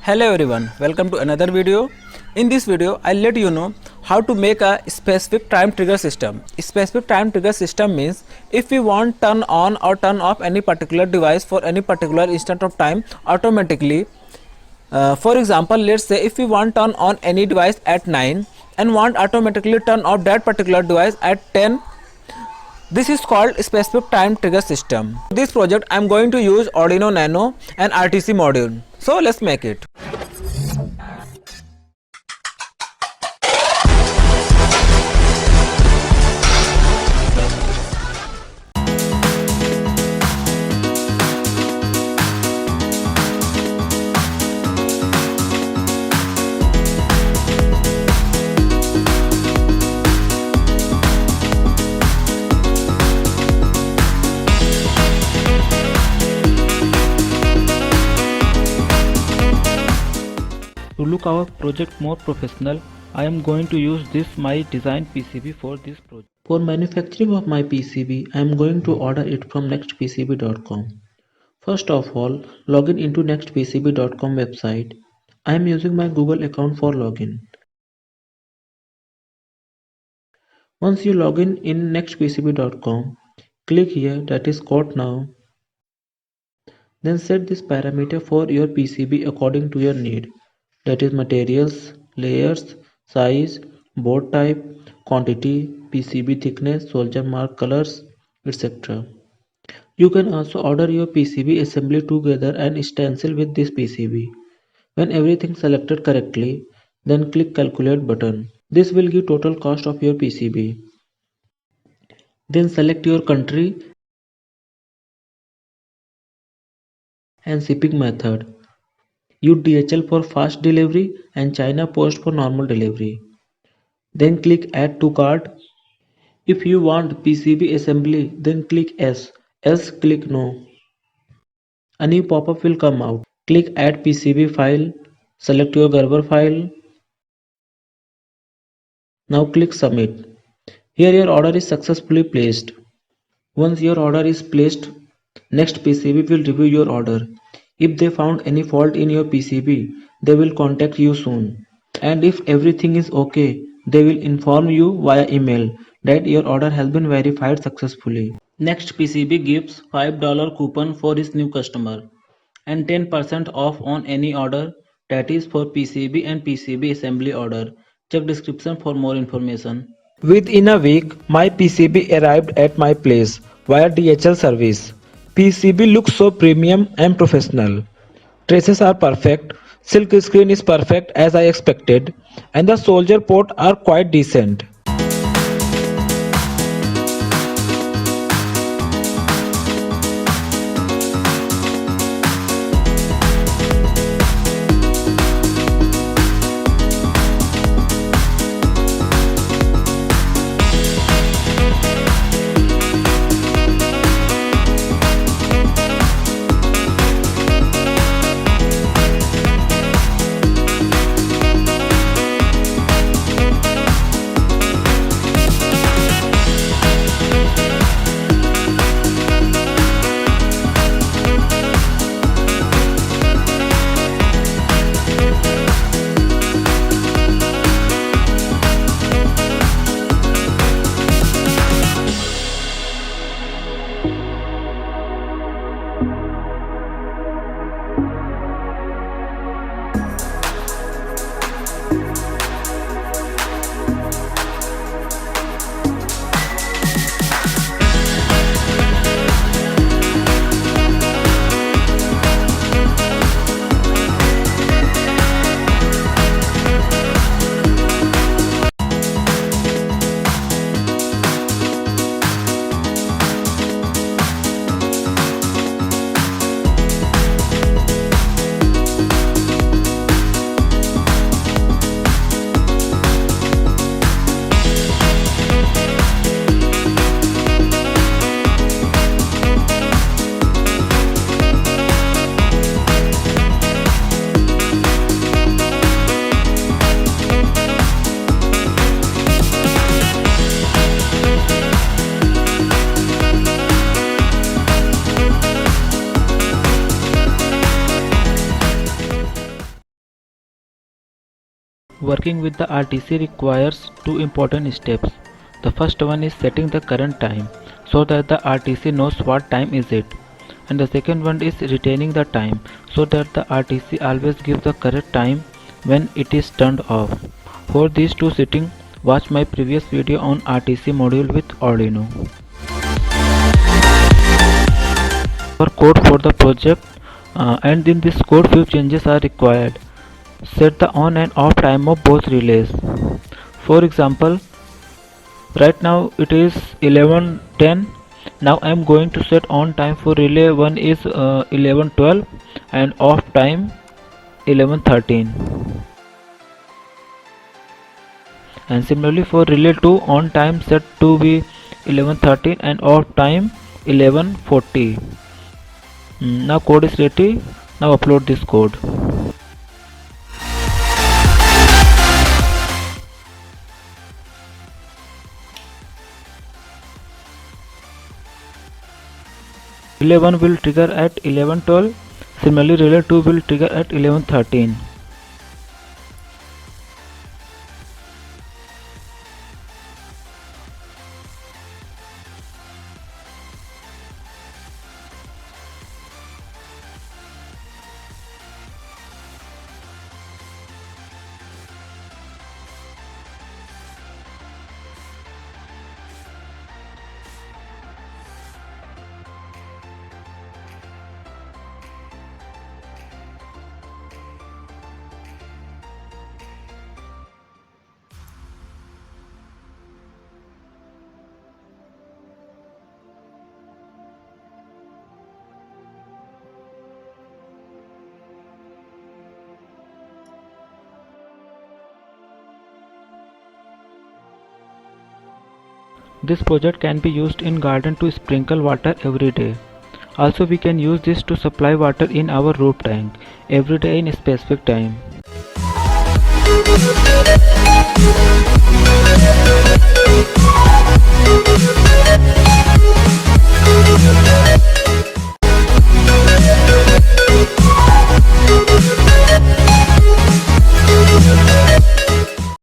Hello everyone, welcome to another video. In this video, I'll let you know how to make a specific time trigger system. Specific time trigger system means if we want turn on or turn off any particular device for any particular instant of time automatically. For example, let's say if we want turn on any device at 9 and want automatically turn off that particular device at 10. This is called specific time trigger system. For this project I am going to use Arduino Nano and RTC module. So let's make it. To look our project more professional, I am going to use this my design PCB for this project. For manufacturing of my PCB, I am going to order it from nextpcb.com. First of all, login into nextpcb.com website. I am using my Google account for login. Once you login in nextpcb.com, click here, that is Quote Now. Then set this parameter for your PCB according to your need. That is materials, layers, size, board type, quantity, PCB thickness, soldier mark colors, etc. You can also order your PCB assembly together and stencil with this PCB. When everything selected correctly, then click calculate button. This will give total cost of your PCB. Then select your country and shipping method. Use DHL for fast delivery and China Post for normal delivery. Then click add to cart. If you want PCB assembly, then click yes, else click no. A new pop-up will come out. Click add PCB file, select your Gerber file. Now click submit. Here your order is successfully placed. Once your order is placed, NextPCB will review your order. If they found any fault in your PCB, they will contact you soon. And if everything is okay, they will inform you via email that your order has been verified successfully. NextPCB gives $5 coupon for its new customer and 10% off on any order, that is for PCB and PCB assembly order. Check description for more information. Within a week, my PCB arrived at my place via DHL service. PCB looks so premium and professional. Traces are perfect, silk screen is perfect as I expected, and the soldier port are quite decent. Working with the RTC requires two important steps. The first one is setting the current time so that the RTC knows what time is it. And the second one is retaining the time so that the RTC always gives the correct time when it is turned off. For these two settings, watch my previous video on RTC module with Arduino. Our code for the project, and in this code few changes are required. Set the on and off time of both relays. For example, right now it is 11:10. Now I am going to set on time for relay 1 is 11:12 and off time 11:13. And similarly for relay 2, on time set to be 11:13 and off time 11:40. Now code is ready. Now upload this code. Relay 1 will trigger at 11:12. Similarly, relay 2 will trigger at 11:13. This project can be used in garden to sprinkle water every day. Also we can use this to supply water in our roof tank every day in a specific time.